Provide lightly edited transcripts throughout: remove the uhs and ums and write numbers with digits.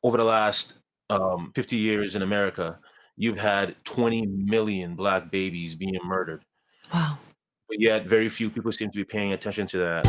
over the last 50 years in America, you've had 20 million black babies being murdered, Wow. but yet very few people seem to be paying attention to that.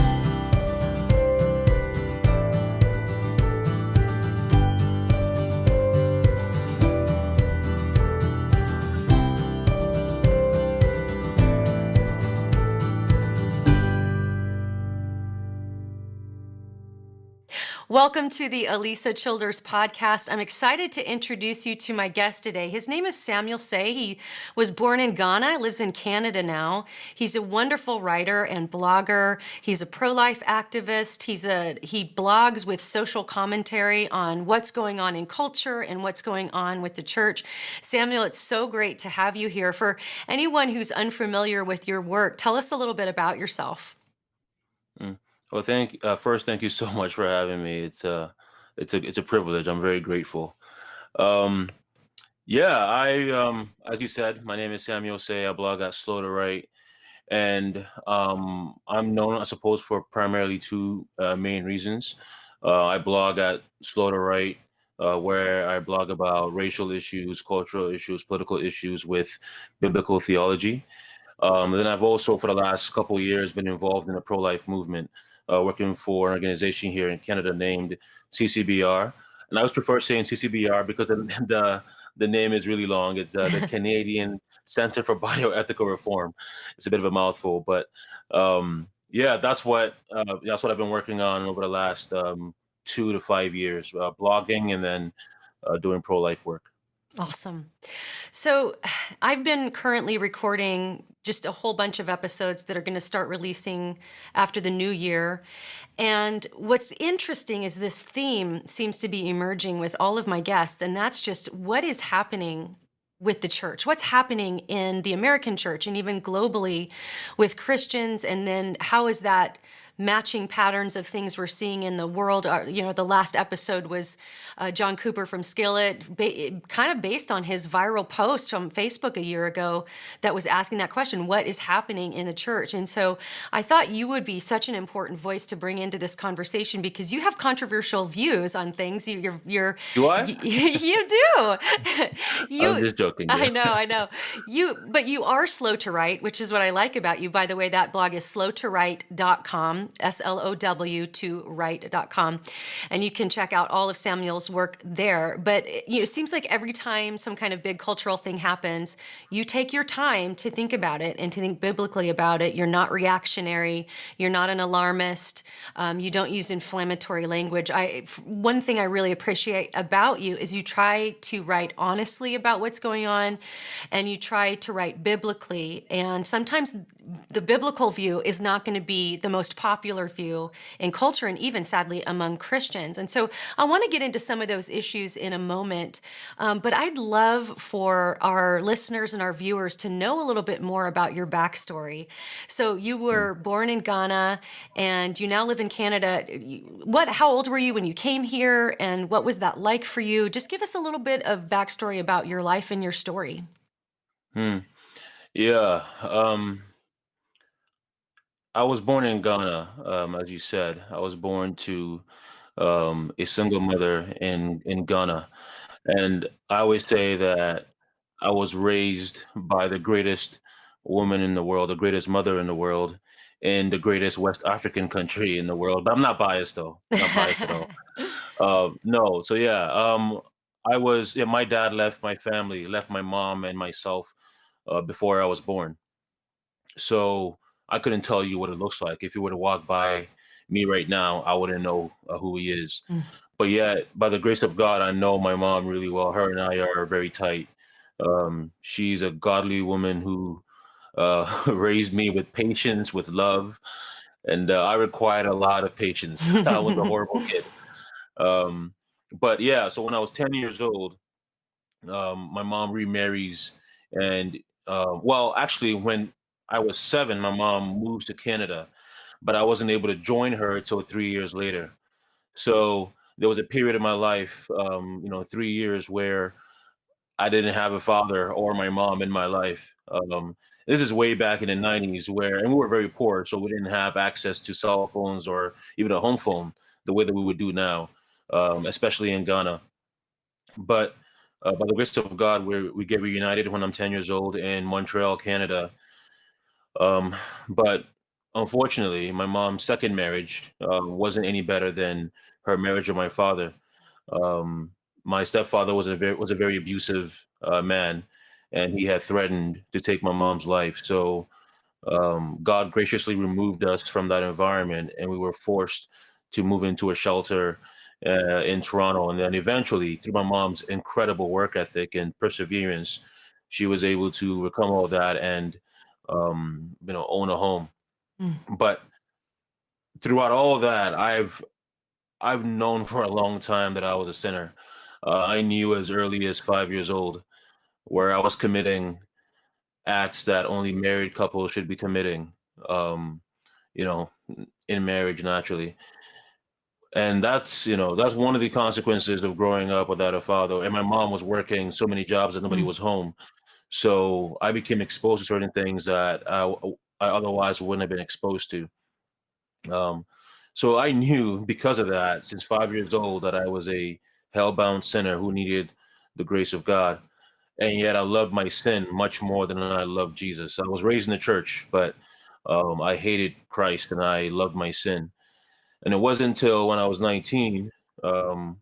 Welcome to the Alisa Childers podcast. I'm excited to introduce you to my guest today. His name is Samuel Say. He was born in Ghana, lives in Canada now. He's a wonderful writer and blogger. He's a pro-life activist. He blogs with social commentary on what's going on in culture and what's going on with the church. Samuel, it's so great to have you here. For anyone who's unfamiliar with your work, tell us a little bit about yourself. Mm. Well, first, thank you so much for having me. It's a privilege. I'm very grateful. Um, yeah, as you said, my name is Samuel Say. I blog at Slow to Write, and I'm known, I suppose, for primarily two main reasons. I blog at Slow to Write, where I blog about racial issues, cultural issues, political issues with biblical theology. Then I've also, for the last couple of years, been involved in the pro-life movement, working for an organization here in Canada named CCBR. And I always prefer saying CCBR because the name is really long. It's the Canadian Center for Bioethical Reform. It's a bit of a mouthful, but yeah, that's what I've been working on over the last 2 to 5 years, blogging and then doing pro-life work. Awesome. So, I've been currently recording just a whole bunch of episodes that are going to start releasing after the new year. And what's interesting is this theme seems to be emerging with all of my guests, and that's just what is happening with the church. What's happening in the American church and even globally with Christians, and then how is that matching patterns of things we're seeing in the world. The last episode was John Cooper from Skillet, kind of based on his viral post from Facebook a year ago that was asking that question, what is happening in the church? And so I thought you would be such an important voice to bring into this conversation because you have controversial views on things. Do I? You do. I'm you just joking. I know. But you are slow to write, which is what I like about you. By the way, that blog is slowtowrite.com, SLOW to write.com. And you can check out all of Samuel's work there. But it seems like every time some kind of big cultural thing happens, you take your time to think about it and to think biblically about it. You're not reactionary. You're not an alarmist. You don't use inflammatory language. One thing I really appreciate about you is you try to write honestly about what's going on, and you try to write biblically. And sometimes the biblical view is not going to be the most popular view in culture and even sadly among Christians. And so I want to get into some of those issues in a moment. But I'd love for our listeners and our viewers to know a little bit more about your backstory. So you Mm. were born in Ghana and you now live in Canada. How old were you when you came here, and what was that like for you? Just give us a little bit of backstory about your life and your story. Hmm. Yeah. I was born in Ghana, as you said. I was born to a single mother in Ghana, and I always say that I was raised by the greatest woman in the world, the greatest mother in the world, in the greatest West African country in the world. But I'm not biased, though. Not biased at all. No. So yeah. My dad left my family, left my mom and myself before I was born. So I couldn't tell you what it looks like. If you were to walk by me right now, I wouldn't know who he is. But yet, by the grace of God, I know my mom really well. Her and I are very tight. She's a godly woman who raised me with patience, with love, and I required a lot of patience. I was a horrible kid. Um, but yeah, so when I was 10 years old, my mom remarries, and well, actually, when I was 7, my mom moves to Canada, but I wasn't able to join her until 3 years later. So there was a period of my life, 3 years where I didn't have a father or my mom in my life. This is way back in the 90s, and we were very poor, so we didn't have access to cell phones or even a home phone the way that we would do now, especially in Ghana. But by the grace of God, we get reunited when I'm 10 years old in Montreal, Canada. Um, but unfortunately, my mom's second marriage wasn't any better than her marriage with my father. Um, my stepfather was a very abusive man, and he had threatened to take my mom's life. So God graciously removed us from that environment, and we were forced to move into a shelter in Toronto. And then eventually, through my mom's incredible work ethic and perseverance, she was able to overcome all that and own a home. Mm. But throughout all that, I've known for a long time that I was a sinner. I knew as early as 5 years old where I was committing acts that only married couples should be committing. Um, you know, in marriage naturally. And that's one of the consequences of growing up without a father. And my mom was working so many jobs that nobody Mm. was home. So I became exposed to certain things that I otherwise wouldn't have been exposed to. Um, so I knew because of that, since 5 years old, that I was a hell-bound sinner who needed the grace of God. And yet I loved my sin much more than I loved Jesus. I was raised in the church, but I hated Christ and I loved my sin. And it wasn't until when I was 19, um,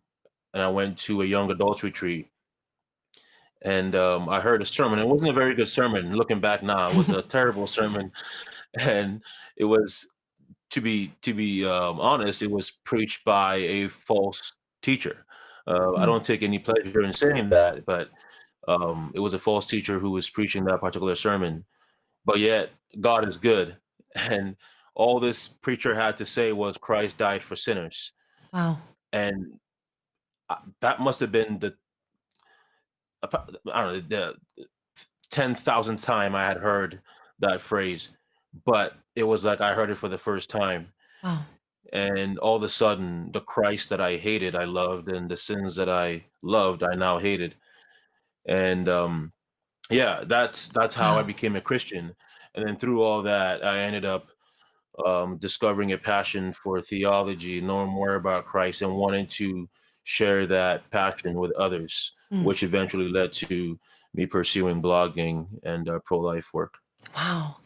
and I went to a young adults retreat, and I heard a sermon. It wasn't a very good sermon. Looking back now, it was a terrible sermon, and it was to be honest, it was preached by a false teacher. I Mm. don't take any pleasure in saying that, but it was a false teacher who was preaching that particular sermon. But yet, God is good, and all this preacher had to say was Christ died for sinners, Wow. and that must have been I don't know, the 10,000th time I had heard that phrase, but it was like I heard it for the first time. Wow. And all of a sudden, the Christ that I hated, I loved, and the sins that I loved, I now hated. And yeah, that's how I Wow. became a Christian. And then through all that, I ended up discovering a passion for theology, knowing more about Christ, and wanting to share that passion with others, Mm. which eventually led to me pursuing blogging and pro-life work. Wow.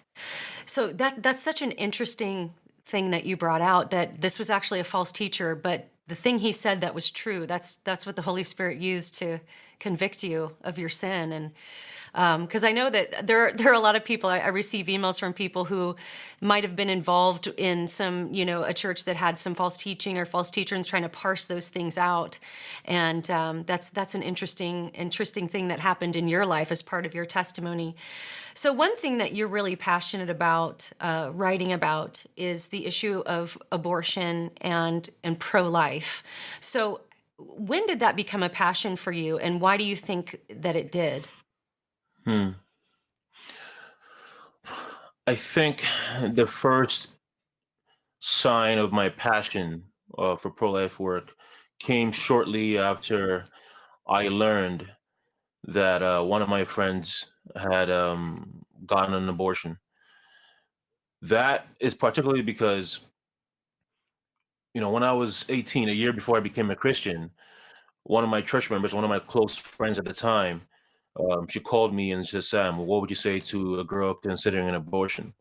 So that's such an interesting thing that you brought out, that this was actually a false teacher, but the thing he said that was true. That's what the Holy Spirit used to convict you of your sin. And because I know that there are a lot of people. I receive emails from people who might have been involved in some, a church that had some false teaching or false teachers, trying to parse those things out. And that's an interesting thing that happened in your life as part of your testimony. So one thing that you're really passionate about writing about is the issue of abortion and pro-life. So when did that become a passion for you, and why do you think that it did? Hmm. I think the first sign of my passion for pro-life work came shortly after I learned that one of my friends had gotten an abortion. That is particularly because, when I was 18, a year before I became a Christian, one of my church members, one of my close friends at the time, she called me and said, "Sam, what would you say to a girl considering an abortion?"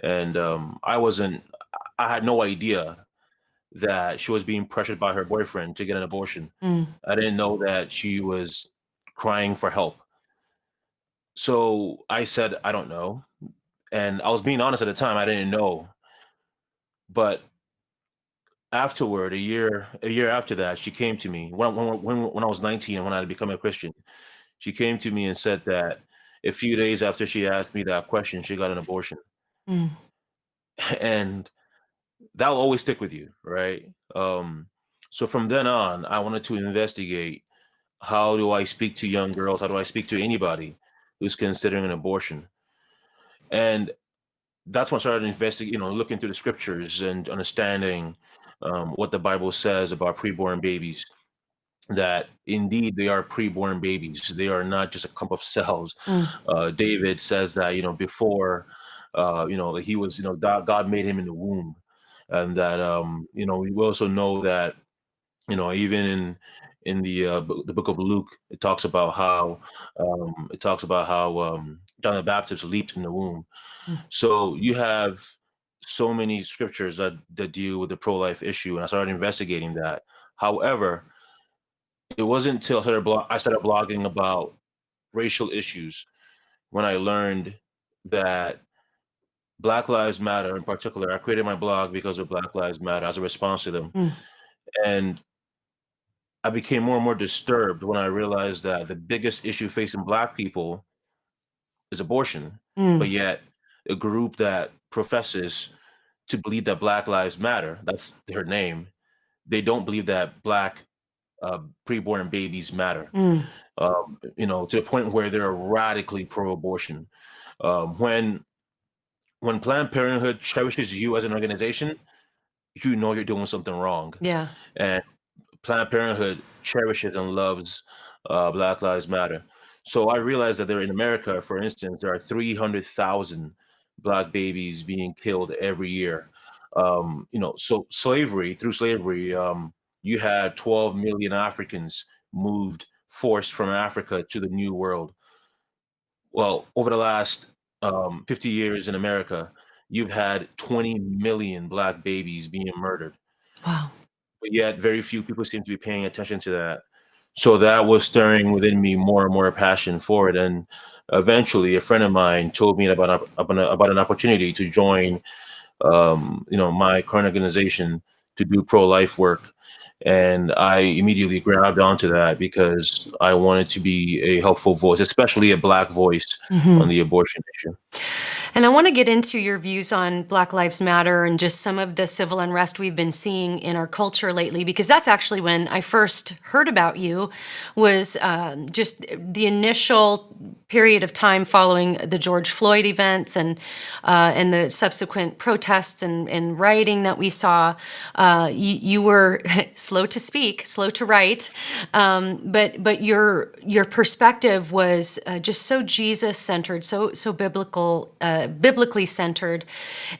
And I had no idea that she was being pressured by her boyfriend to get an abortion. Mm. I didn't know that she was crying for help. So I said, "I don't know." And I was being honest at the time, I didn't know. But afterward, a year after that, she came to me when I was 19 and when I had become a Christian. She came to me and said that a few days after she asked me that question, she got an abortion. Mm. And that will always stick with you, right? So from then on, I wanted to investigate, how do I speak to young girls? How do I speak to anybody who's considering an abortion? And that's when I started investigating, looking through the scriptures and understanding what the Bible says about preborn babies. That indeed they are preborn babies. They are not just a clump of cells. Mm. David says that before he was God made him in the womb, and that we also know that even in the book of Luke, it talks about how John the Baptist leaped in the womb. Mm, So you have so many scriptures that deal with the pro-life issue, and I started investigating that. However, it wasn't until I started blogging about racial issues when I learned that Black Lives Matter in particular. I created my blog because of Black Lives Matter as a response to them. mm, And I became more and more disturbed when I realized that the biggest issue facing Black people is abortion, but mm, yet a group that professes to believe that Black Lives Matter, that's their name, they don't believe that Black preborn babies matter. mm. To the point where they're radically pro-abortion. Um, when when Planned Parenthood cherishes you as an organization, you know you're doing something wrong. Yeah. And Planned Parenthood cherishes and loves Black Lives Matter. So I realized that there in America, for instance, there are 300,000 Black babies being killed every year. So through slavery, you had 12 million Africans forced from Africa to the New World. Well, over the last 50 years in America, you've had 20 million Black babies being murdered, Wow. but yet very few people seem to be paying attention to that. So that was stirring within me more and more passion for it. And eventually, a friend of mine told me about an opportunity to join, my current organization to do pro-life work. And I immediately grabbed onto that because I wanted to be a helpful voice, especially a Black voice on Mhm. the abortion issue. And I want to get into your views on Black Lives Matter and just some of the civil unrest we've been seeing in our culture lately, because that's actually when I first heard about you, was just the initial period of time following the George Floyd events and the subsequent protests and rioting that we saw. You were slow to speak, slow to write, but your perspective was just so Jesus centered, so biblically centered,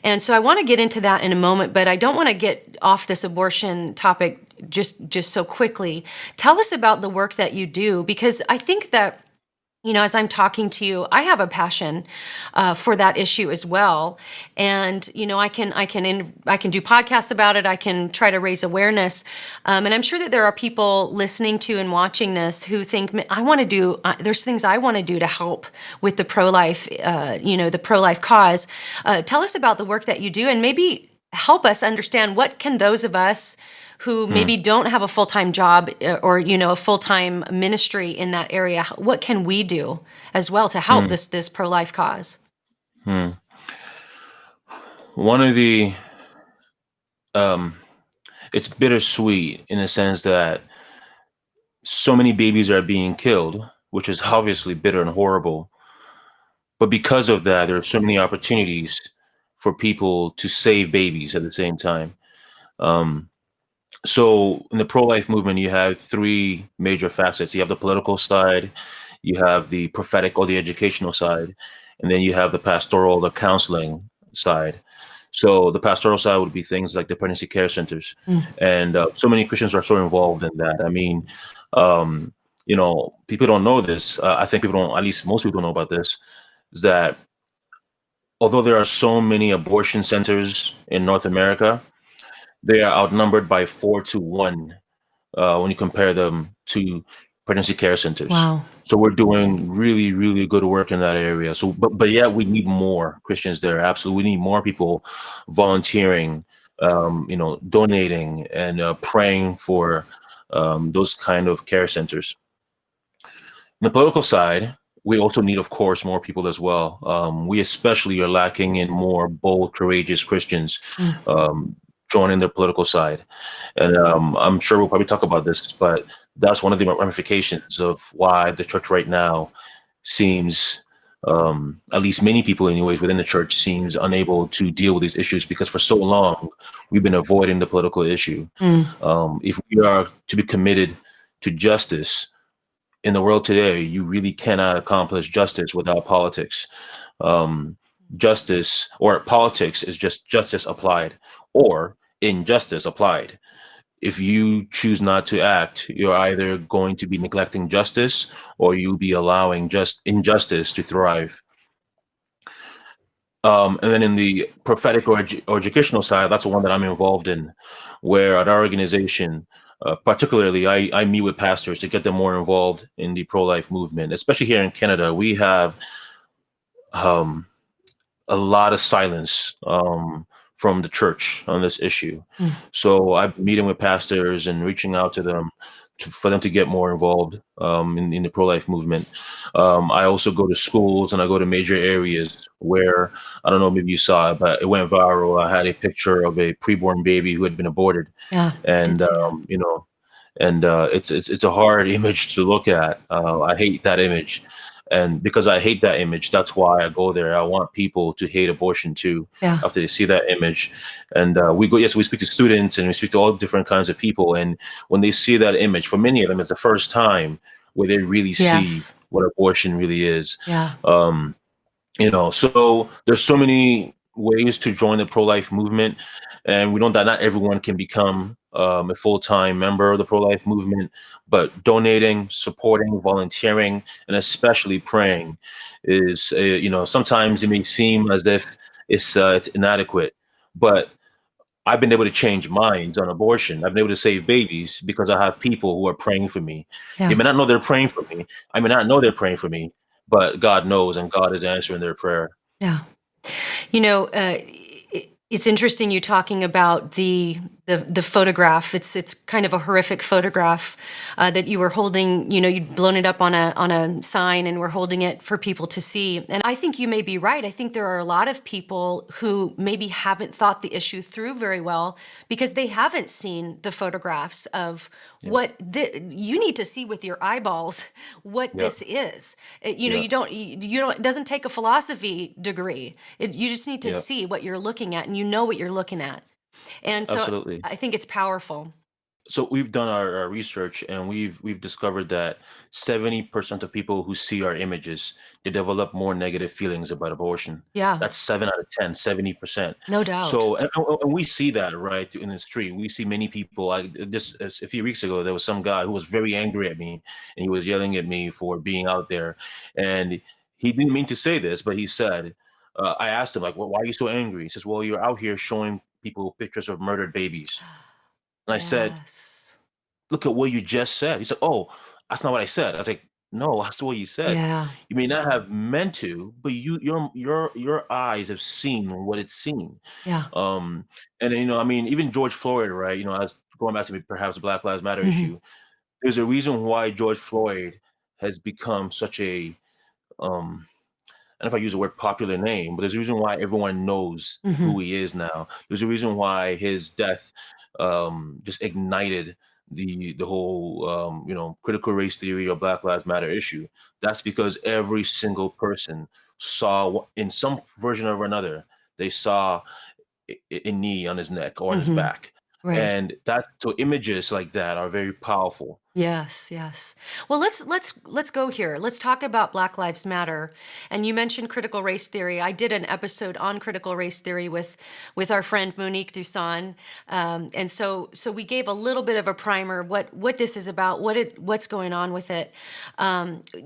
and so I want to get into that in a moment. But I don't want to get off this abortion topic just so quickly. Tell us about the work that you do, because I think that as I'm talking to you, I have a passion for that issue as well, and I can do podcasts about it. I can try to raise awareness, and I'm sure that there are people listening to and watching this who think, I want to do. There's things I want to do to help with the pro-life, the pro-life cause. Tell us about the work that you do, and maybe help us understand what can those of us who Hmm. maybe don't have a full-time job or a full-time ministry in that area, what can we do as well to help Hmm. this pro-life cause? Hmm. One of the um, it's bittersweet in the sense that so many babies are being killed, which is obviously bitter and horrible. But because of that, there are so many opportunities for people to save babies at the same time. Um, so in the pro-life movement, you have three major facets. You have the political side, you have the prophetic or the educational side, and then you have the pastoral, the counseling side. So the pastoral side would be things like the pregnancy care centers, Mm, and so many Christians are so involved in that. I mean, um, people don't know this. I think people don't, at least most people don't know about this, is that although there are so many abortion centers in North America, they are outnumbered by 4 to 1 when you compare them to pregnancy care centers. wow. So we're doing really, really good work in that area. So, but yet we need more Christians there. Absolutely, we need more people volunteering, donating and praying for those kind of care centers. On the political side, we also need, of course, more people as well. We especially are lacking in more bold, courageous Christians Mm, um, joining the political side. And I'm sure we'll probably talk about this, but that's one of the ramifications of why the church right now seems, at least many people, anyways, within the church seems unable to deal with these issues because for so long we've been avoiding the political issue. mm, If we are to be committed to justice in the world today, you really cannot accomplish justice without politics. Um, Justice or politics is just justice applied or injustice applied. if you choose not to act, you're either going to be neglecting justice or you'll be allowing just injustice to thrive. And then in the prophetic or educational side, that's the one that I'm involved in, where at our organization, particularly, I meet with pastors to get them more involved in the pro-life movement. Especially here in Canada, we have um, a lot of silence from the church on this issue. Mm. So I'm meeting with pastors and reaching out to them for them to get more involved in the pro-life movement. I also go to schools and I go to major areas where, I don't know, maybe you saw it, but it went viral. I had a picture of a preborn baby who had been aborted, Yeah, I did and see that. and it's a hard image to look at. I hate that image, and because I hate that image, that's why I go there. I want people to hate abortion too Yeah. after they see that image, and we go. Yes, we speak to students and we speak to all different kinds of people, and when they see that image, for many of them, it's the first time where they really see Yes. what abortion really is. Yeah. Um, so there's so many ways to join the pro-life movement, and we know that not everyone can become a full-time member of the pro-life movement, but donating, supporting, volunteering, and especially praying is, sometimes it may seem as if it's inadequate, but I've been able to change minds on abortion. I've been able to save babies because I have people who are praying for me. They Yeah. may not know they're praying for me. I may not know they're praying for me, but God knows, and God is answering their prayer. Yeah. It's interesting you talking about the photograph. It's kind of a horrific photograph that you were holding. You'd blown it up on a sign and were holding it for people to see. And I think you may be right. I think there are a lot of people who maybe haven't thought the issue through very well because they haven't seen the photographs of Yeah, you need to see with your eyeballs what yeah, this is. yeah, You don't, it doesn't take a philosophy degree. You just need to yeah. see what you're looking at and you know what you're looking at. And so Absolutely. I think it's powerful. So we've done our research, and we've discovered that 70% of people who see our images, they develop more negative feelings about abortion. Yeah, That's 7 out of 10, 70%. no doubt. So and we see that right in the street. We see many people. Like this a few weeks ago, there was some guy who was very angry at me, and he was yelling at me for being out there, and he didn't mean to say this, but he said, I asked him like, well, "Why are you so angry?" He says, "Well, you're out here showing people pictures of murdered babies." And I said, Yes. "Look at what you just said." He said, "Oh, that's not what I said." I was like, "No, that's what you said. Yeah. You may not have meant to, but your eyes have seen what it's seen." Yeah. Um, and I mean, even George Floyd, right? As going back to perhaps the Black Lives Matter Hmm. issue, there's a reason why George Floyd has become such a um and if I use the word popular name, but there's a reason why everyone knows Hmm. who he is now. There's a reason why his death just ignited the whole critical race theory or Black Lives Matter issue. That's because every single person saw in some version or another, they saw a knee on his neck or on his Hmm. back, Right. and that so images like that are very powerful. Yes, yes. Well, let's go here. Let's talk about Black Lives Matter. And you mentioned critical race theory. I did an episode on critical race theory with our friend Monique Dusan, and so we gave a little bit of a primer what this is about, what's going on with it.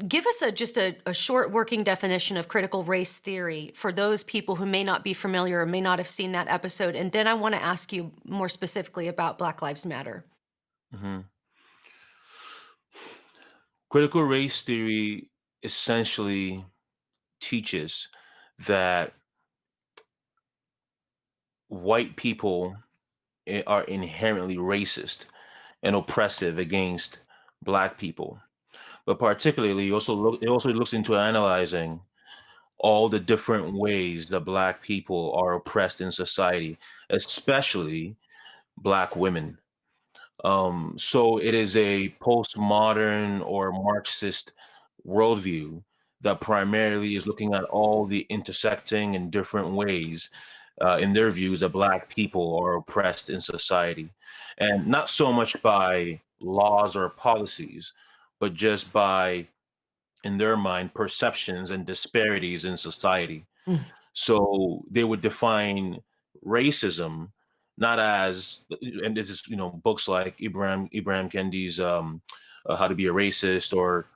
Give us just a short working definition of critical race theory for those people who may not be familiar or may not have seen that episode. And then I want to ask you more specifically about Black Lives Matter. Mhm. Critical race theory essentially teaches that white people are inherently racist and oppressive against black people. But particularly, it also looks into analyzing all the different ways that black people are oppressed in society, especially black women. So it is a postmodern or Marxist worldview that primarily is looking at all the intersecting and different ways, in their views, that Black people are oppressed in society. And not so much by laws or policies, but just by, in their mind, perceptions and disparities in society. Mm. So they would define racism not as, and this is, books like Ibrahim Kendi's How to Be a Racist, or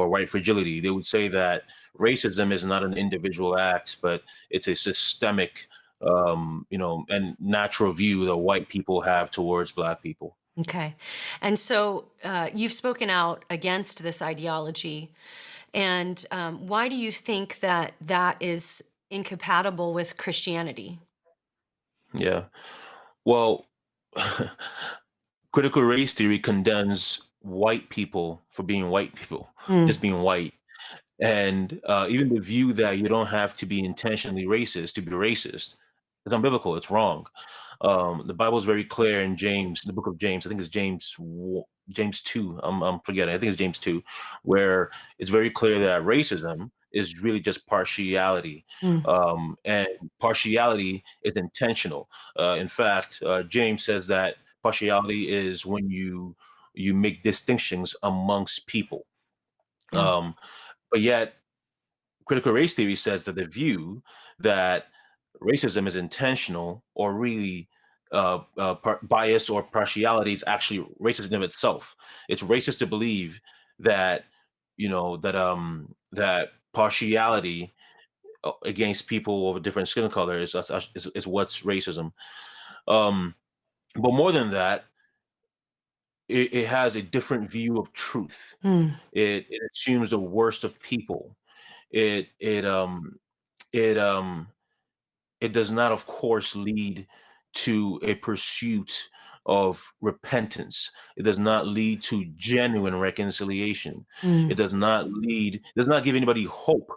White Fragility. They would say that racism is not an individual act, but it's a systemic, and natural view that white people have towards black people. Okay. And so you've spoken out against this ideology. And why do you think that that is incompatible with Christianity? Yeah. Well, critical race theory condemns white people for being white people, Mm, just being white. And even the view that you don't have to be intentionally racist to be racist is unbiblical. It's wrong. The Bible is very clear in James, the book of James. I think it's James 2. I'm forgetting. I think it's James 2, where it's very clear that racism is really just partiality. mm, And partiality is intentional. In fact, James says that partiality is when you make distinctions amongst people. yeah. Um, but yet critical race theory says that the view that racism is intentional, or really bias or partiality, is actually racism itself. It's racist to believe that that partiality against people of a different skin color is what's racism. Um, but more than that, it has a different view of truth. Mm, It assumes the worst of people. It it it it does not, of course, lead to a pursuit of repentance. It does not lead to genuine reconciliation. mm, It does not give anybody hope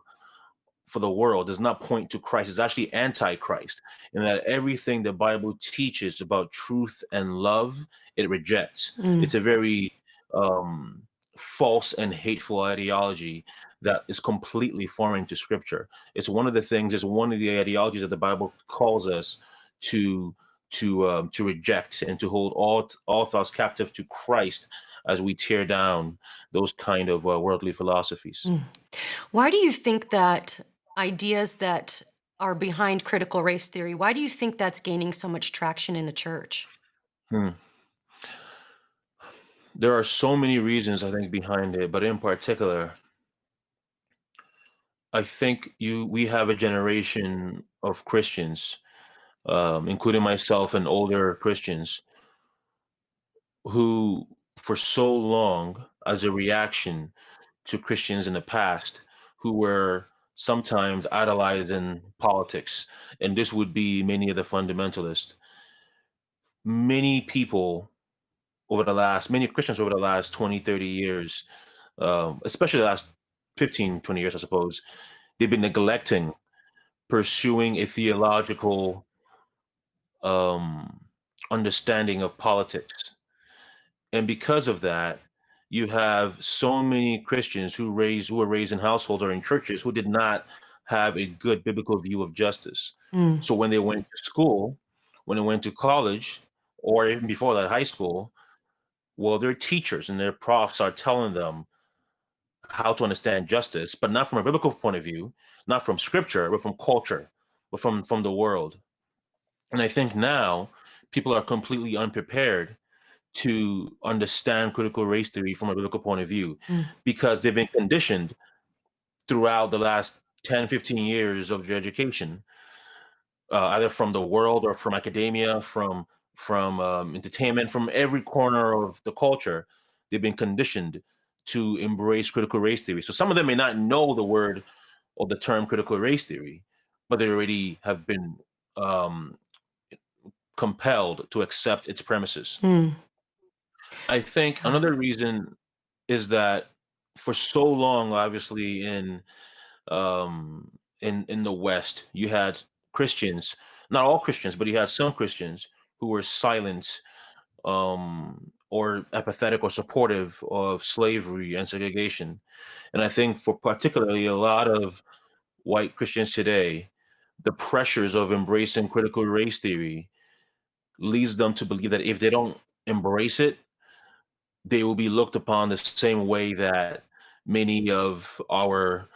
for the world, does not point to Christ. It's actually antichrist, in that everything the Bible teaches about truth and love, it rejects. mm, It's a very um, false and hateful ideology that is completely foreign to Scripture. It's one of the ideologies that the Bible calls us to to reject, and to hold all thoughts captive to Christ as we tear down those kind of worldly philosophies. mm. Why do you think that ideas that are behind critical race theory, why do you think that's gaining so much traction in the church? Hmm. There are so many reasons, I think, behind it, but in particular, I think you we have a generation of Christians, including myself and older Christians, who, for so long, as a reaction to Christians in the past, who were sometimes idolized in politics, and this would be many of the fundamentalists. Many people many Christians over the last 20, 30 years, especially the last 15, 20 years, I suppose, they've been neglecting pursuing a theological um, understanding of politics. And because of that, you have so many Christians who were raised in households or in churches who did not have a good biblical view of justice. Mm, So when they went to school, when they went to college, or even before that, high school, well, their teachers and their profs are telling them how to understand justice, but not from a biblical point of view, not from scripture, but from culture, but from the world. And I think now people are completely unprepared to understand critical race theory from a biblical point of view, mm, because they've been conditioned throughout the last 10, 15 years of their education, either from the world or from academia, from entertainment, from every corner of the culture. They've been conditioned to embrace critical race theory. So some of them may not know the word or the term critical race theory, but they already have been um, compelled to accept its premises. mm, I think got it. another reason is that for so long, obviously in the West, you had Christians, not all Christians, but you had some Christians who were silent, or apathetic or supportive of slavery and segregation. And I think for particularly a lot of white Christians today, the pressures of embracing critical race theory leads them to believe that if they don't embrace it, they will be looked upon the same way that many of our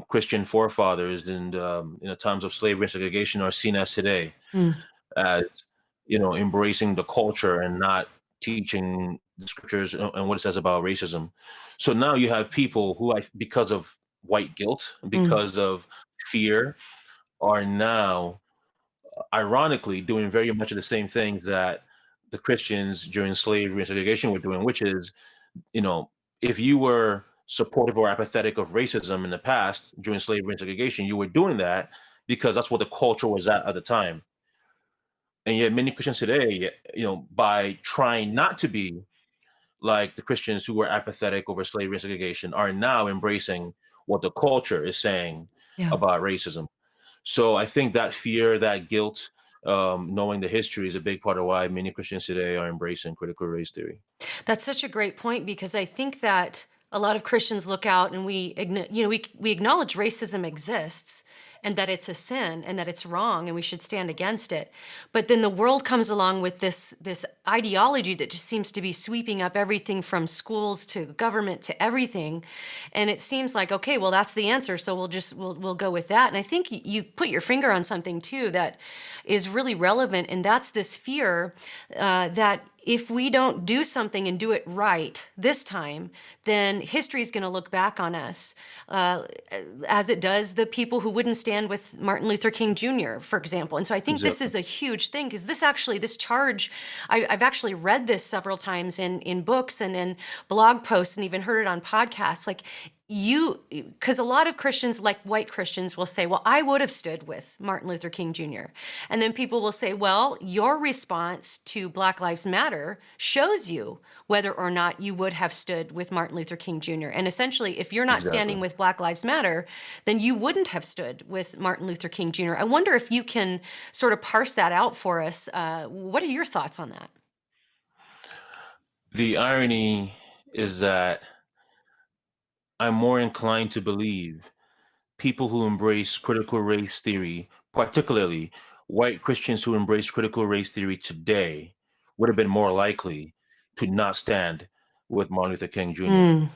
Christian forefathers and times of slavery and segregation are seen as today, Mm, as embracing the culture and not teaching the scriptures and what it says about racism. So now you have people who, because of white guilt, Mm. because of fear, are now ironically doing very much of the same things that the Christians during slavery and segregation were doing, which is, you know, if you were supportive or apathetic of racism in the past during slavery and segregation, you were doing that because that's what the culture was at the time. And yet many Christians today, by trying not to be like the Christians who were apathetic over slavery and segregation, are now embracing what the culture is saying Yeah. about racism. So I think that fear, that guilt, knowing the history is a big part of why many Christians today are embracing critical race theory. That's such a great point because I think that a lot of Christians look out and we acknowledge racism exists and that it's a sin and that it's wrong and we should stand against it. But then the world comes along with this ideology that just seems to be sweeping up everything from schools to government to everything, and it seems like, okay, well, that's the answer, so we'll go with that. And I think you put your finger on something too that is really relevant, and that's this fear that if we don't do something and do it right this time, then history is going to look back on us uh, as it does the people who wouldn't stand with Martin Luther King Jr., for example. And so I think this Exactly. is a huge thing because this charge, I've actually read this several times in books and in blog posts and even heard it on podcasts. Like, because a lot of Christians, like white Christians, will say, well, I would have stood with Martin Luther King Jr. And then people will say, well, your response to Black Lives Matter shows you whether or not you would have stood with Martin Luther King Jr. And essentially, if you're not Exactly. standing with Black Lives Matter, then you wouldn't have stood with Martin Luther King Jr. I wonder if you can sort of parse that out for us. What are your thoughts on that? The irony is that I'm more inclined to believe people who embrace critical race theory, particularly white Christians who embrace critical race theory today, would have been more likely to not stand with Martin Luther King Jr. Mm,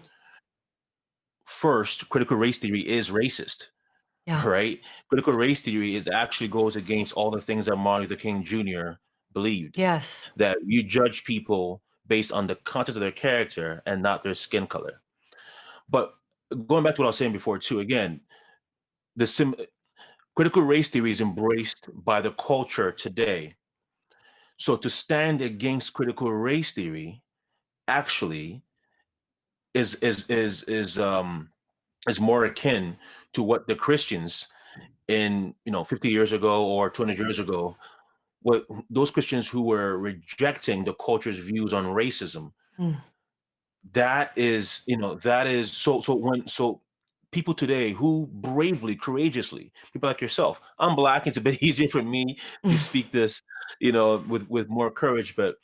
First, critical race theory is racist, yeah. right? Critical race theory is actually goes against all the things that Martin Luther King Jr. believed, Yes. that you judge people based on the content of their character and not their skin color. But going back to what I was saying before, too, again, the critical race theory is embraced by the culture today. So to stand against critical race theory actually is more akin to what the Christians in 50 years ago or 200 years ago, what those Christians who were rejecting the culture's views on racism. Mm, That is so people today who bravely, courageously, people like yourself. I'm black, it's a bit easier for me to speak this, with more courage, but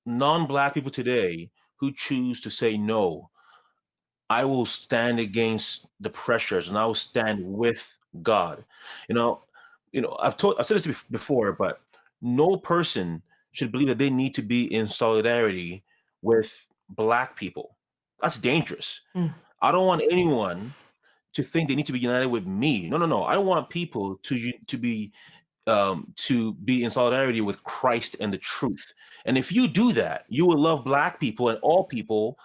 non-black people today who choose to say no, I will stand against the pressures and I will stand with God. You know, I've said this before, but no person should believe that they need to be in solidarity with black people. That's dangerous. mm, I don't want anyone to think they need to be united with me. No, no, no. I want people to be in solidarity with Christ and the truth. And if you do that, you will love black people and all people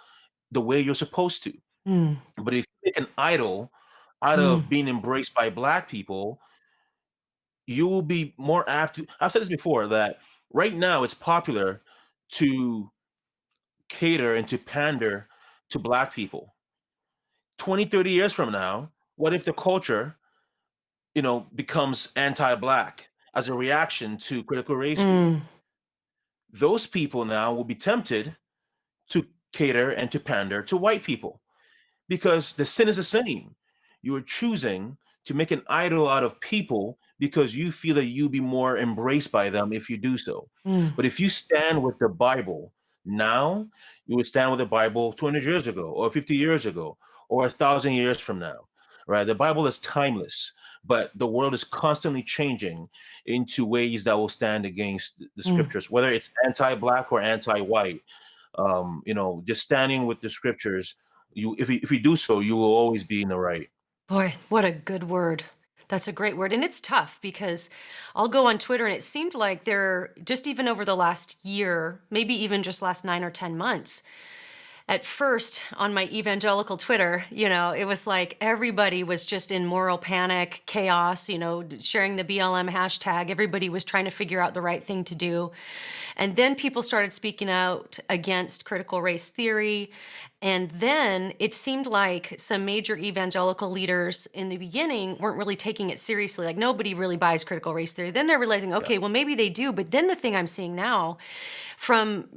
the way you're supposed to. mm, But if you make an idol out mm, of being embraced by black people, you will be more apt to. I've said this before that right now it's popular to cater and to pander to black people. 20, 30 years from now, what if the culture, becomes anti-black as a reaction to critical race theory? mm, Those people now will be tempted to cater and to pander to white people. Because the sin is the same. You are choosing to make an idol out of people because you feel that you'll be more embraced by them if you do so. mm, But if you stand with the Bible now, you would stand with the Bible 200 years ago, or 50 years ago, or 1,000 years from now, right? The Bible is timeless, but the world is constantly changing into ways that will stand against the mm. scriptures, whether it's anti-black or anti-white. Just standing with the scriptures, if you do so, you will always be in the right. Boy, what a good word. That's a great word, and it's tough because I'll go on Twitter and it seemed like there just even over the last year, maybe even just last 9 or 10 months, at first on my evangelical Twitter, it was like everybody was just in moral panic, chaos, sharing the BLM hashtag. Everybody was trying to figure out the right thing to do. And then people started speaking out against critical race theory. And then it seemed like some major evangelical leaders in the beginning weren't really taking it seriously. Like nobody really buys critical race theory. Then they're realizing, Yeah. okay, well, maybe they do. But then the thing I'm seeing now from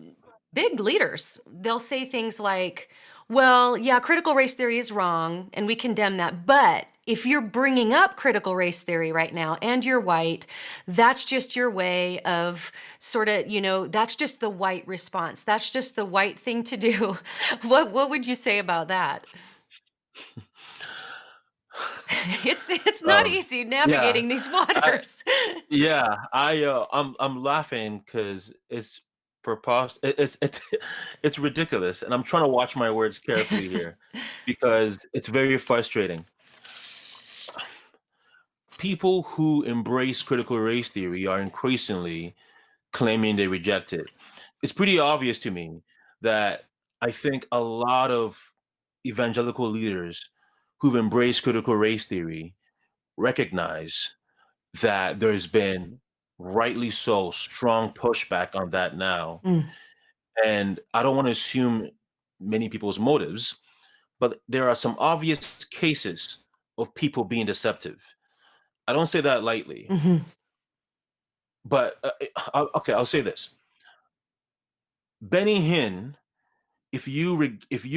big leaders, they'll say things like, well, yeah, critical race theory is wrong and we condemn that. But if you're bringing up critical race theory right now and you're white, that's just your way of sort of, that's just the white response. That's just the white thing to do. What would you say about that? It's not Um, easy yeah, navigating these I waters. yeah, I'm laughing because it's it's it's ridiculous, and I'm trying to watch my words carefully here because it's very frustrating. People who embrace critical race theory are increasingly claiming they reject it. It's pretty obvious to me that I think a lot of evangelical leaders who've embraced critical race theory recognize that there's been, rightly so, strong pushback on that now. Mm, And I don't want to assume many people's motives, but there are some obvious cases of people being deceptive. I don't say that lightly, mhm, but okay, I'll say this. Benny Hinn, if you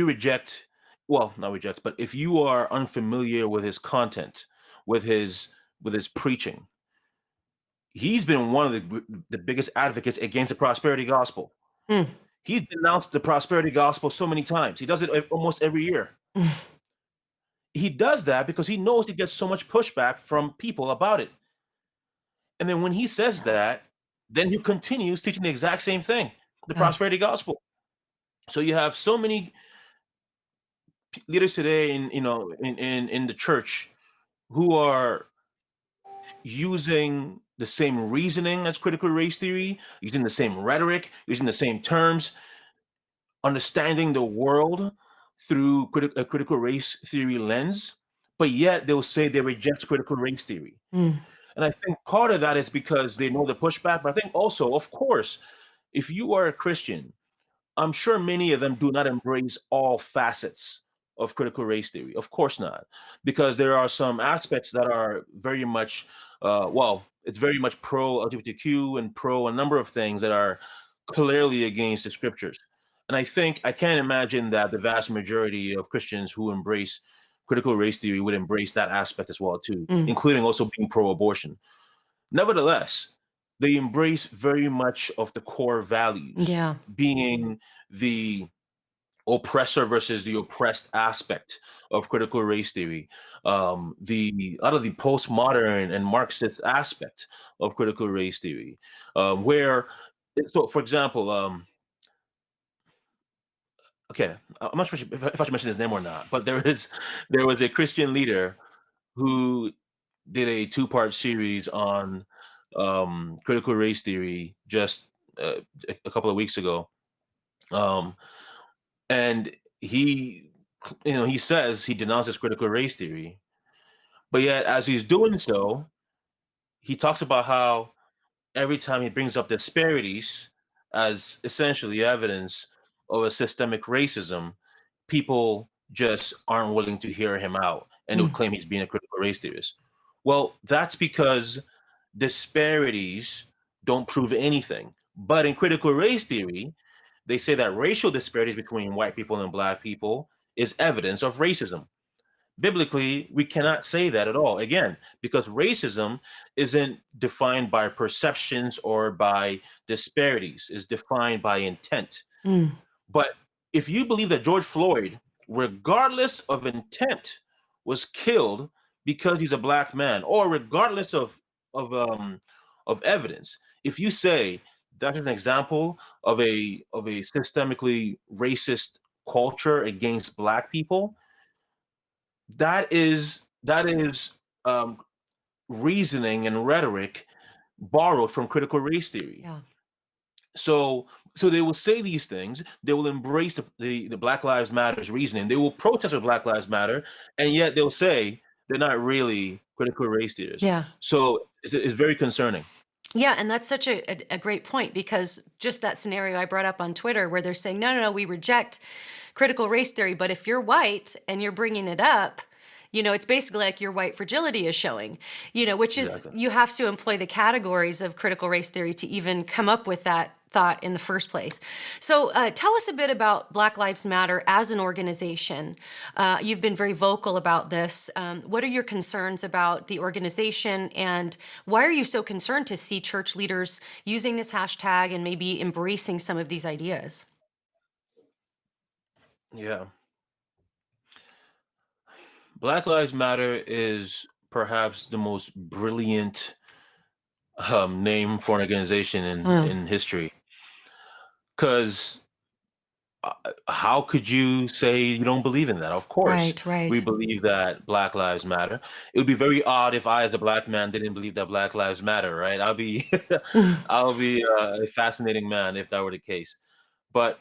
reject, well, not reject, but if you are unfamiliar with his content, with his with his preaching, he's been one of the biggest advocates against the prosperity gospel. mm, He's denounced the prosperity gospel so many times. He does it almost every year. mm. He does that because he knows he gets so much pushback from people about it. And then when he says that, then he continues teaching the exact same thing, the Yeah. prosperity gospel. So you have so many leaders today in the church who are using the same reasoning as critical race theory, using the same rhetoric, using the same terms, understanding the world through a critical race theory lens, but yet they'll say they reject critical race theory. Mm, And I think part of that is because they know the pushback, but I think also, of course, if you are a Christian, I'm sure many of them do not embrace all facets of critical race theory. Of course not, because there are some aspects that are very much, well, it's very much pro LGBTQ and pro a number of things that are clearly against the scriptures. And I think I can't imagine that the vast majority of Christians who embrace critical race theory would embrace that aspect as well too, mm. including also being pro-abortion. Nevertheless, they embrace very much of the core values, Yeah. being the oppressor versus the oppressed aspect of critical race theory, the out of the postmodern and Marxist aspect of critical race theory, where so for example, okay, I'm not sure if I should mention his name or not, but there was a Christian leader who did a two-part series on critical race theory just a couple of weeks ago. Um, and he, he says he denounces critical race theory, but yet as he's doing so, he talks about how every time he brings up disparities as essentially evidence of a systemic racism, people just aren't willing to hear him out and would Mm, claim he's being a critical race theorist. Well, that's because disparities don't prove anything. But in critical race theory, they say that racial disparities between white people and black people is evidence of racism. Biblically, we cannot say that at all. Again, because racism isn't defined by perceptions or by disparities, it's defined by intent. mm, But if you believe that George Floyd, regardless of intent, was killed because he's a black man, or regardless of um of evidence, if you say that's an example of a systemically racist culture against black people, that is um reasoning and rhetoric borrowed from critical race theory. Yeah. So so they will say these things, they will embrace the Black Lives Matters reasoning, they will protest with Black Lives Matter, and yet they'll say they're not really critical race theorists. Yeah. So it's very concerning. Yeah, and that's such a great point because just that scenario I brought up on Twitter where they're saying, no, no, no, we reject critical race theory. But if you're white and you're bringing it up, it's basically like your white fragility is showing, which is Exactly. you have to employ the categories of critical race theory to even come up with that thought in the first place. So tell us a bit about Black Lives Matter as an organization. You've been very vocal about this. What are your concerns about the organization, and why are you so concerned to see church leaders using this hashtag and maybe embracing some of these ideas? Yeah. Black Lives Matter is perhaps the most brilliant name for an organization Oh, in history. Because how could you say you don't believe in that? Of course, right, we right. believe that Black Lives Matter. It would be very odd if I, as a black man, didn't believe that Black Lives Matter, right? I'll be, I'll be a fascinating man if that were the case. But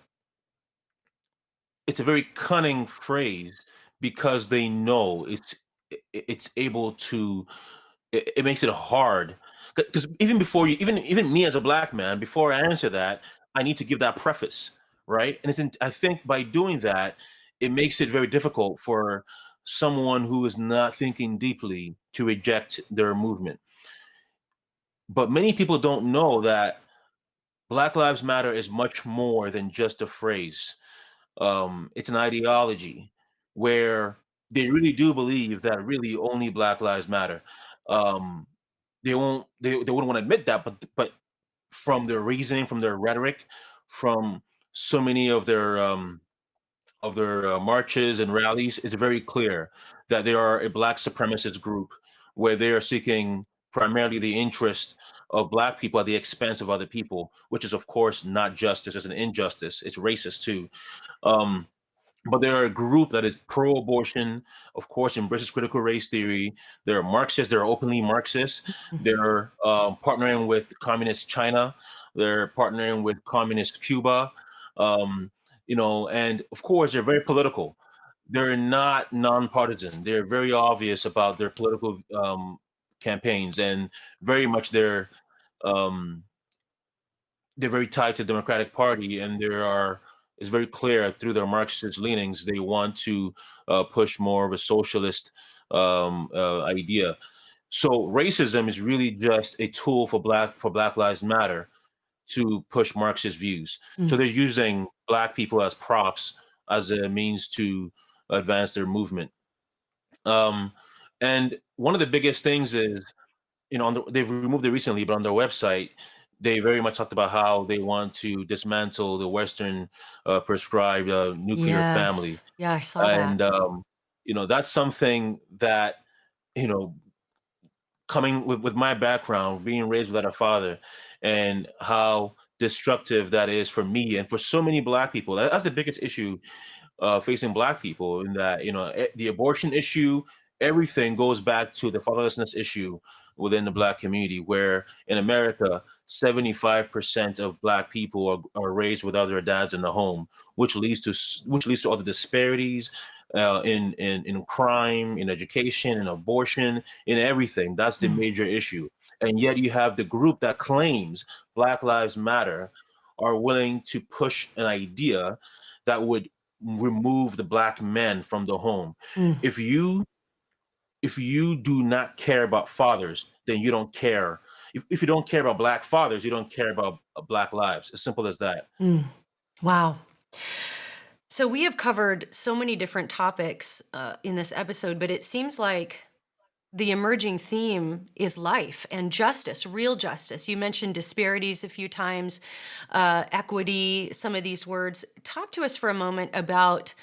it's a very cunning phrase because they know it's able to it makes it hard because even before you even me as a black man before I answer that I need to give that preface, right? And I think by doing that it makes it very difficult for someone who is not thinking deeply to reject their movement. But many people don't know that Black Lives Matter is much more than just a phrase. It's an ideology where they really do believe that really only Black Lives Matter. Um, they wouldn't want to admit that, but from their reasoning, from their rhetoric, from so many of their marches and rallies, it's very clear that they are a black supremacist group where they are seeking primarily the interest of black people at the expense of other people, which is of course not justice, it's an injustice, it's racist too. Um, but they're a group that is pro-abortion, of course, embraces critical race theory. They're Marxists. They're openly Marxists. Mhm. They're partnering with communist China. They're partnering with communist Cuba. Um, and of course, they're very political. They're not nonpartisan. They're very obvious about their political campaigns and very much um, they're very tied to the Democratic Party, and it's very clear through their Marxist leanings they want to push more of a socialist idea. So racism is really just a tool for Black Lives Matter to push Marxist views. So Mm. they're using black people as props as a means to advance their movement. Um, and one of the biggest things is they've removed it recently, but on their website, they very much talked about how they want to dismantle the Western prescribed nuclear family, Yes. Yeah, I saw that. and that's something that you know, coming with my background, being raised without a father, and how destructive that is for me and for so many Black people. That's the biggest issue facing black people in that the abortion issue, everything goes back to the fatherlessness issue within the black community, where in America 75% of black people are raised without their dads in the home, which leads to all the disparities in crime, in education, in abortion, in everything. That's the Mm, major issue. And yet you have the group that claims Black Lives Matter are willing to push an idea that would remove the black men from the home. mm, If you if you do not care about fathers, then you don't care. If you don't care about black fathers, you don't care about black lives. As simple as that. mm. Wow. So we have covered so many different topics in this episode, but it seems like the emerging theme is life and justice, real justice. You mentioned disparities a few times, equity, some of these words. Talk to us for a moment about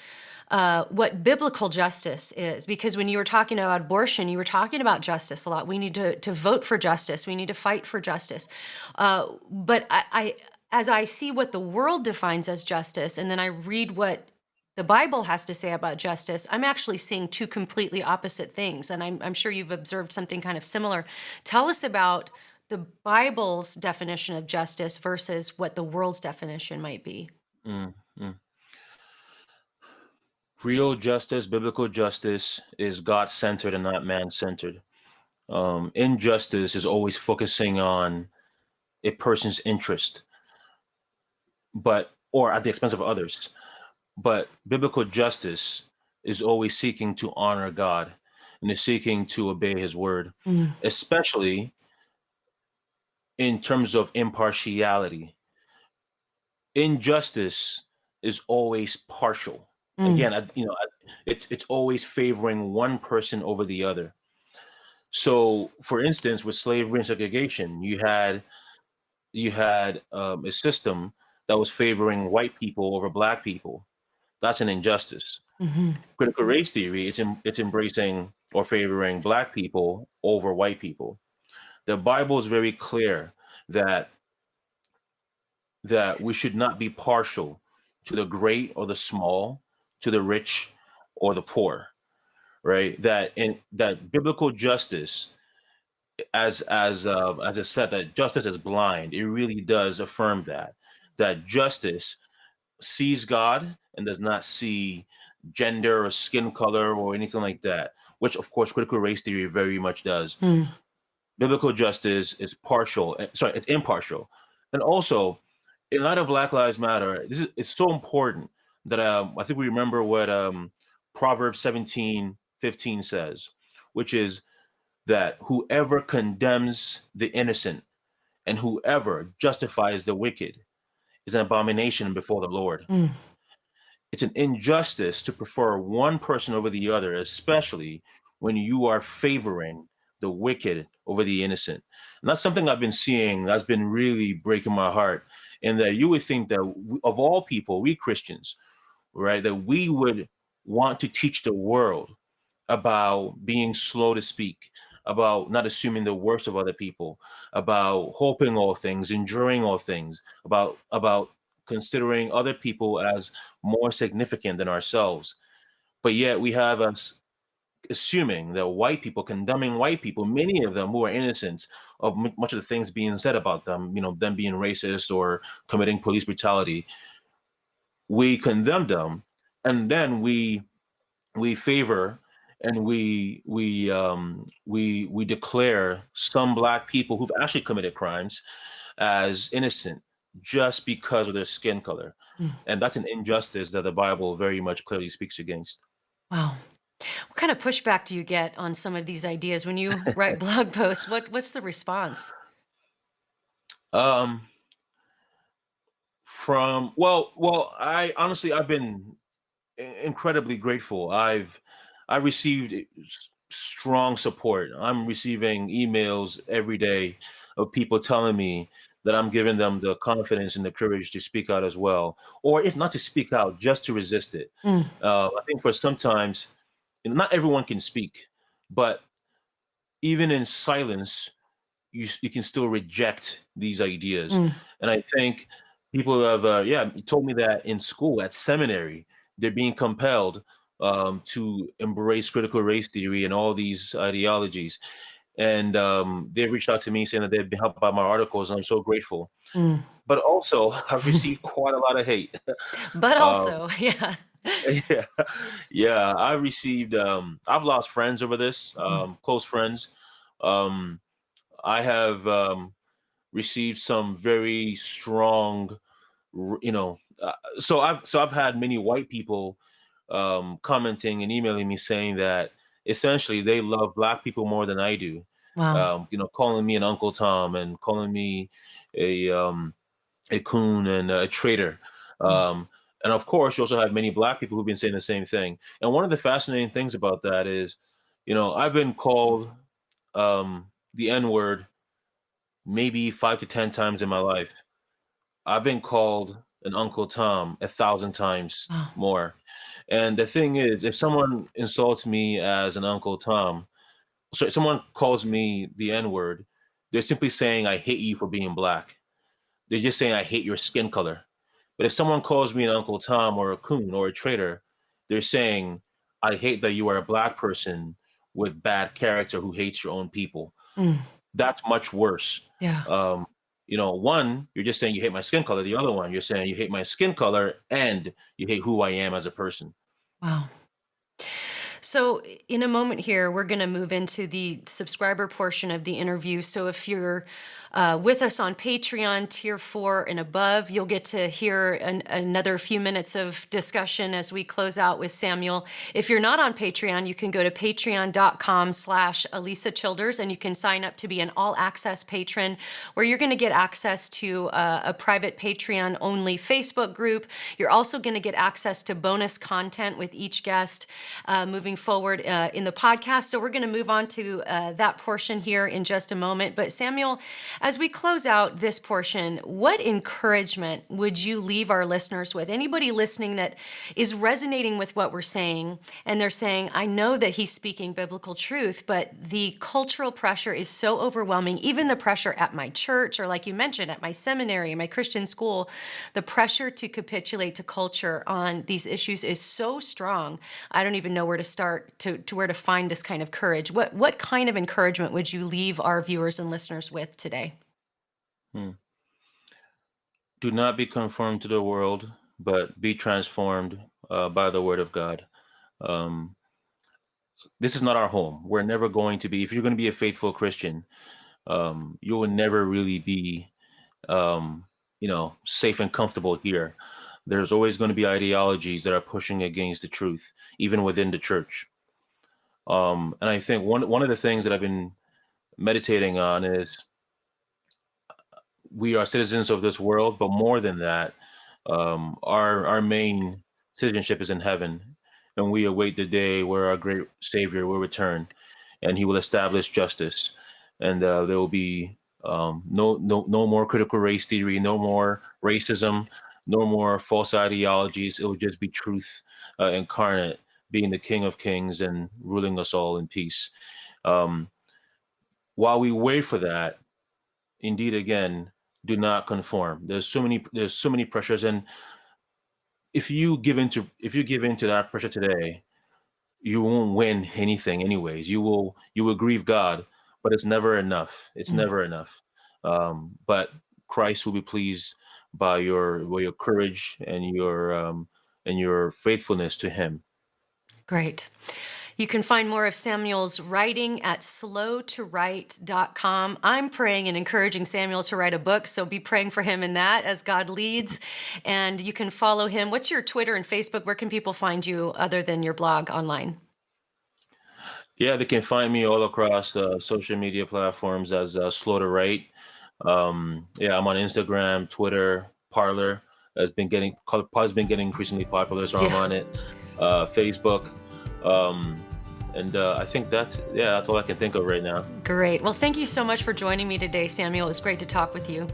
what biblical justice is, because when you were talking about abortion, you were talking about justice a lot. We need to vote for justice. We need to fight for justice. But as I see what the world defines as justice, and then I read what the Bible has to say about justice, I'm actually seeing two completely opposite things. And I'm sure you've observed something kind of similar. Tell us about the Bible's definition of justice versus what the world's definition might be. Mm, mm. Real justice, biblical justice, is God centered and not man centered. Injustice is always focusing on a person's interest, but or at the expense of others. But biblical justice is always seeking to honor God and is seeking to obey His word, Mm, especially in terms of impartiality. Injustice is always partial. mm, Again, it's always favoring one person over the other. So, for instance, with slavery and segregation, you had a system that was favoring white people over black people. That's an injustice. mhm, Critical race theory, it's embracing or favoring black people over white people. The Bible is very clear that we should not be partial to the great or the small, to the rich or the poor, right? That biblical justice, as I said, that justice is blind. It really does affirm that justice sees God and does not see gender or skin color or anything like that, which of course critical race theory very much does. mm, Biblical justice is partial, sorry, it's impartial. And also, in light of Black Lives Matter, it's so important that I think we remember what Proverbs 17:15 says, which is that whoever condemns the innocent and whoever justifies the wicked is an abomination before the Lord. mm, It's an injustice to prefer one person over the other, especially when you are favoring the wicked over the innocent. And that's something I've been seeing that's been really breaking my heart. And that you would think that of all people, we Christians, right, that we would want to teach the world about being slow to speak, about not assuming the worst of other people, about hoping all things, enduring all things, about considering other people as more significant than ourselves. But yet we have us assuming that white people, condemning white people, many of them who are innocent of much of the things being said about them, them being racist or committing police brutality, we condemn them, and then we favor and we declare some black people who've actually committed crimes as innocent just because of their skin color. mm. And that's an injustice that the Bible very much clearly speaks against. Wow. What kind of pushback do you get on some of these ideas when you write blog posts? What's the response? um I honestly, I've been incredibly grateful. I received strong support. I'm receiving emails every day of people telling me that I'm giving them the confidence and the courage to speak out as well, or if not to speak out, just to resist it. Mm, I think for sometimes, not everyone can speak, but even in silence, you can still reject these ideas. mm. And I think people have told me that in school, at seminary, they're being compelled to embrace critical race theory and all these ideologies. And they've reached out to me saying that they've been helped by my articles, and I'm so grateful. Mm. But also, I've received quite a lot of hate. But uh, also, yeah. yeah, yeah, I've lost friends over this, Mm. close friends. Um, I have received some very strong, so I've had many white people commenting and emailing me saying that essentially they love black people more than I do. Wow. Calling me an Uncle Tom and calling me a um, a coon and a traitor. Mm. Um, and of course, you also have many black people who've been saying the same thing. And one of the fascinating things about that is, I've been called the N word maybe 5 to 10 times in my life. I've been called an Uncle Tom 1,000 times Wow. more. And the thing is, if someone insults me as an Uncle Tom, so if someone calls me the N word, they're simply saying, I hate you for being black. They're just saying, I hate your skin color. But if someone calls me an Uncle Tom or a coon or a traitor, they're saying, I hate that you are a black person with bad character who hates your own people. Mm, That's much worse. yeah. Um, one, you're just saying you hate my skin color. The other one, you're saying you hate my skin color and you hate who I am as a person. Wow. So, in a moment here, we're going to move into the subscriber portion of the interview. So, if you're with us on Patreon, tier 4 and above, you'll get to hear another few minutes of discussion as we close out with Samuel. If you're not on Patreon, you can go to patreon.com/Alisa Childers and you can sign up to be an all access patron where you're going to get access to a private Patreon only Facebook group. You're also going to get access to bonus content with each guest moving forward in the podcast. So we're going to move on to that portion here in just a moment. But Samuel, as we close out this portion, what encouragement would you leave our listeners with? Anybody listening that is resonating with what we're saying, and they're saying, I know that he's speaking biblical truth, but the cultural pressure is so overwhelming, even the pressure at my church, or like you mentioned, at my seminary, my Christian school, the pressure to capitulate to culture on these issues is so strong. I don't even know where to start to where to find this kind of courage. What kind of encouragement would you leave our viewers and listeners with today? Hmm. Do not be conformed to the world, but be transformed by the word of God. Um, this is not our home. We're never going to be, if you're going to be a faithful Christian, you will never really be, um, safe and comfortable here. There's always going to be ideologies that are pushing against the truth, even within the church. And I think one of the things that I've been meditating on is we are citizens of this world, but more than that, our main citizenship is in heaven, and we await the day where our great Savior will return, and He will establish justice, and there will be no more critical race theory, no more racism, no more false ideologies. It will just be truth incarnate, being the King of Kings and ruling us all in peace. Um, while we wait for that, indeed, again, do not conform. There's so many pressures, and if you give into that pressure today, you won't win anything anyways. You will grieve God, but it's never enough. It's Mm, never enough. But Christ will be pleased by your courage and your faithfulness to Him. great. You can find more of Samuel's writing at slowtowrite.com. I'm praying and encouraging Samuel to write a book, so be praying for him in that as God leads. And you can follow him. What's your Twitter and Facebook? Where can people find you other than your blog online? Yeah, they can find me all across social media platforms as Slow to Write. Yeah, I'm on Instagram, Twitter, Parlor has been getting increasingly popular, so I'm Yeah, on it. Facebook, um, and I think that's all I can think of right now. great. Well, thank you so much for joining me today, Samuel. It was great to talk with you.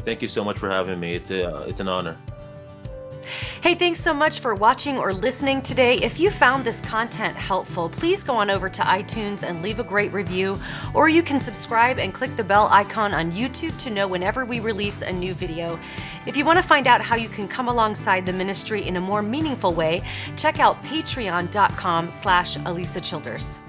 Thank you so much for having me. It's an honor. Hey, thanks so much for watching or listening today. If you found this content helpful, please go on over to iTunes and leave a great review, or you can subscribe and click the bell icon on YouTube to know whenever we release a new video. If you want to find out how you can come alongside the ministry in a more meaningful way, check out patreon.com/Alisa Childers.